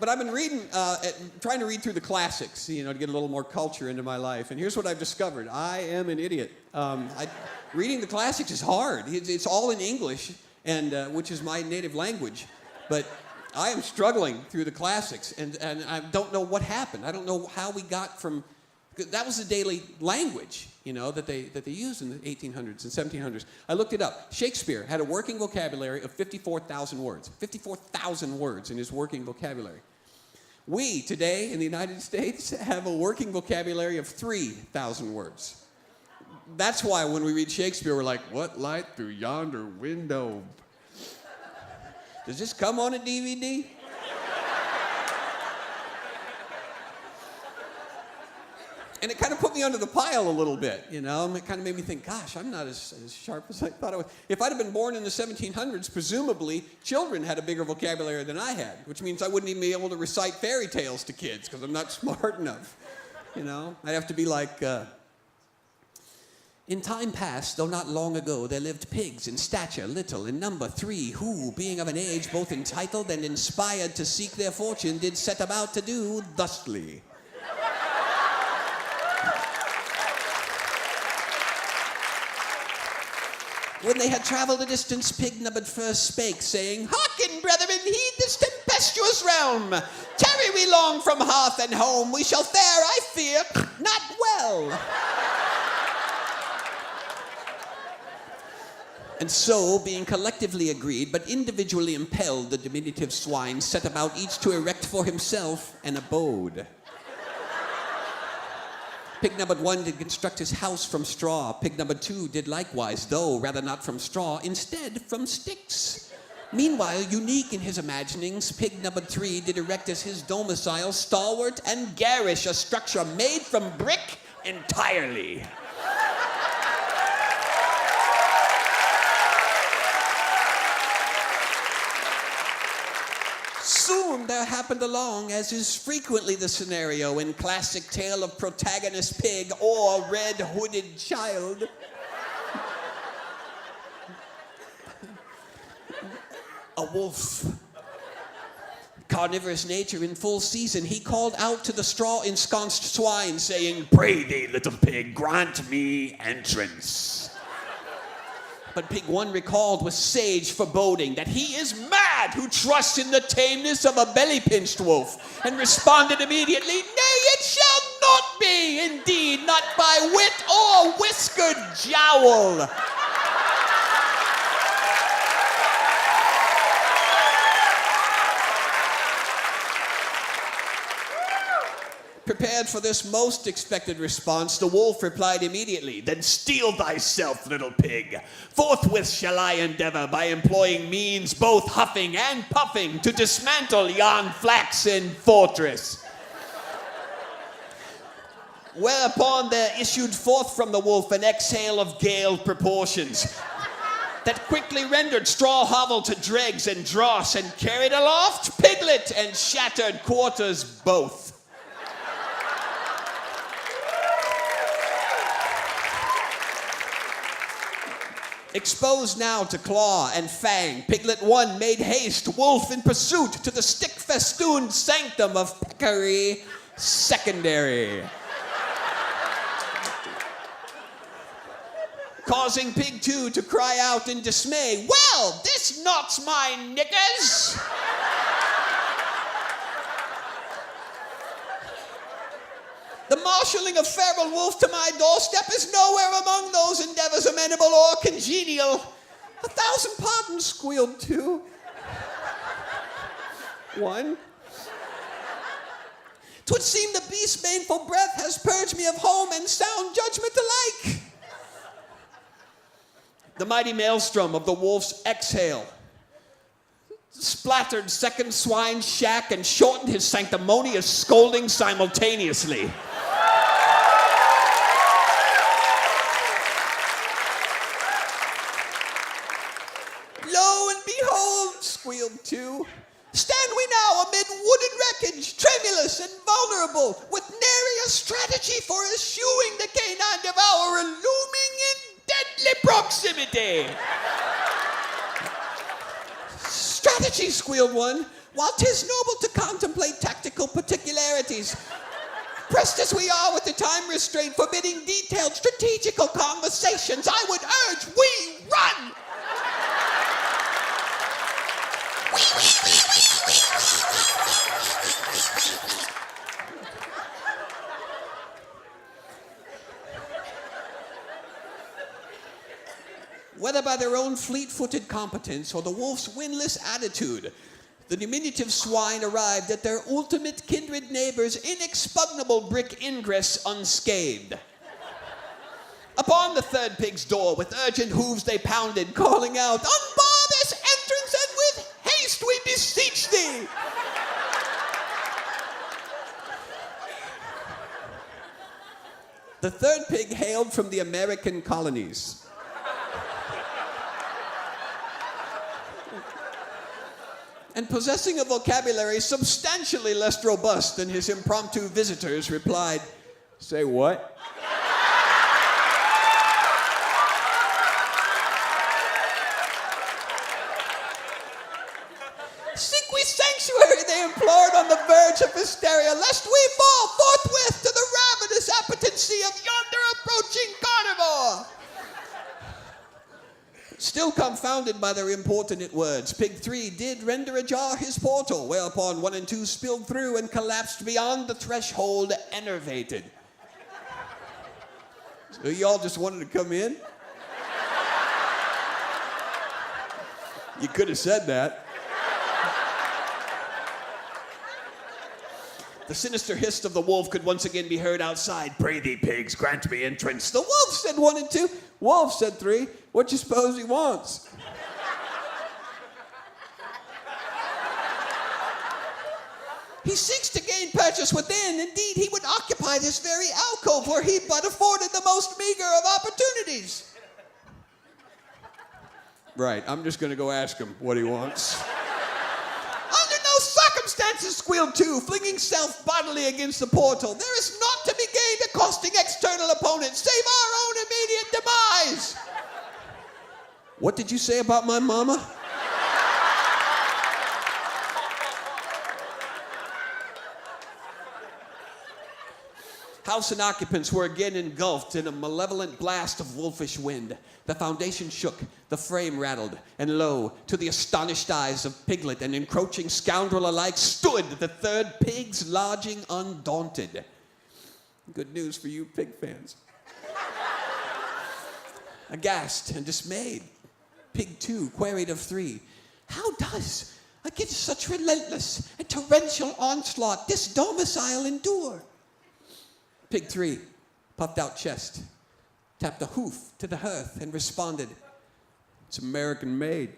But I've been reading, trying to read through the classics, to get a little more culture into my life. And here's what I've discovered. I am an idiot. Reading the classics is hard. It's all in English, and which is my native language. But I am struggling through the classics, and I don't know what happened. I don't know how we got from... That was the daily language, that they used in the 1800s and 1700s. I looked it up. Shakespeare had a working vocabulary of 54,000 words. 54,000 words in his working vocabulary. We, today, in the United States, have a working vocabulary of 3,000 words. That's why when we read Shakespeare, we're like, what light through yonder window? Does this come on a DVD? And it kind of put me under the pile a little bit, It kind of made me think, gosh, I'm not as sharp as I thought I was. If I'd have been born in the 1700s, presumably, children had a bigger vocabulary than I had, which means I wouldn't even be able to recite fairy tales to kids because I'm not smart enough, I'd have to be like, in time past, though not long ago, there lived pigs in stature, little, in number 3, who, being of an age both entitled and inspired to seek their fortune, did set about to do thusly. When they had traveled a distance, pig numbered first spake, saying, Hearken, brethren, heed this tempestuous realm. Tarry we long from hearth and home, we shall fare, I fear, not well. And so, being collectively agreed, but individually impelled, the diminutive swine set about each to erect for himself an abode. Pig number 1 did construct his house from straw. Pig number 2 did likewise, though rather not from straw, instead from sticks. Meanwhile, unique in his imaginings, pig number 3 did erect as his domicile, stalwart and garish, a structure made from brick entirely. Soon there happened along, as is frequently the scenario in classic tale of protagonist pig or red-hooded child, a wolf. Carnivorous nature in full season, he called out to the straw-ensconced swine, saying, Pray thee, little pig, grant me entrance. But Pig 1 recalled with sage foreboding that he is mad who trusts in the tameness of a belly-pinched wolf, and responded immediately, Nay, it shall not be, indeed, not by wit or whiskered jowl. Prepared for this most expected response, the wolf replied immediately, Then steel thyself, little pig. Forthwith shall I endeavor, by employing means both huffing and puffing, to dismantle yon flaxen fortress. Whereupon there issued forth from the wolf an exhale of gale proportions, that quickly rendered straw hovel to dregs and dross, and carried aloft piglet and shattered quarters both. Exposed now to claw and fang, Piglet 1 made haste, wolf in pursuit, to the stick-festooned sanctum of peccary secondary. Causing Pig 2 to cry out in dismay, Well, this knots my knickers! The marshalling of feral wolf to my doorstep is nowhere among those endeavors amenable or congenial. 1,000 pardons, squealed 2. 1. 'Twould seem the beast's baneful breath has purged me of home and sound judgment alike. The mighty maelstrom of the wolf's exhale splattered second swine's shack and shortened his sanctimonious scolding simultaneously. Lo and behold, squealed 2, stand we now amid wooded wreckage, tremulous and vulnerable, with nary a strategy for eschewing the canine devourer looming in deadly proximity. strategy, squealed one. While 'tis noble to contemplate tactical particularities, pressed as we are with the time restraint forbidding detailed strategical conversations, I would urge we run! Whether by their own fleet-footed competence or the wolf's winless attitude, the diminutive swine arrived at their ultimate kindred neighbor's inexpugnable brick ingress unscathed. Upon the third pig's door, with urgent hooves they pounded, calling out, "Unbar this entrance, and with haste we beseech thee!" The third pig hailed from the American colonies. And possessing a vocabulary substantially less robust than his impromptu visitors, replied, "Say what?" "Seek we sanctuary," they implored on the verge of hysteria, "lest we fall forthwith to the ravenous appetency of yonder approaching carnivore." Still confounded by their importunate words, Pig 3 did render ajar his portal, whereupon 1 and 2 spilled through and collapsed beyond the threshold, enervated. So y'all just wanted to come in? You could have said that. The sinister hiss of the wolf could once again be heard outside. "Pray thee, pigs, grant me entrance." "The wolf," said 1 and 2. "Wolf," said 3. "What you suppose he wants?" "He seeks to gain purchase within. Indeed, he would occupy this very alcove were he but afforded the most meager of opportunities." Right, I'm just going to go ask him what he wants. "Under no circumstances," squealed 2, flinging self bodily against the portal. "There is naught to be gained accosting external opponents, save our own immediate demise." "What did you say about my mama?" House and occupants were again engulfed in a malevolent blast of wolfish wind. The foundation shook, the frame rattled, and lo, to the astonished eyes of piglet and encroaching scoundrel alike, stood the third pig's lodging undaunted. Good news for you pig fans. Aghast and dismayed, Pig 2 queried of 3, "How does, against such relentless and torrential onslaught, this domicile endure?" Pig 3, puffed out chest, tapped a hoof to the hearth and responded, "It's American made."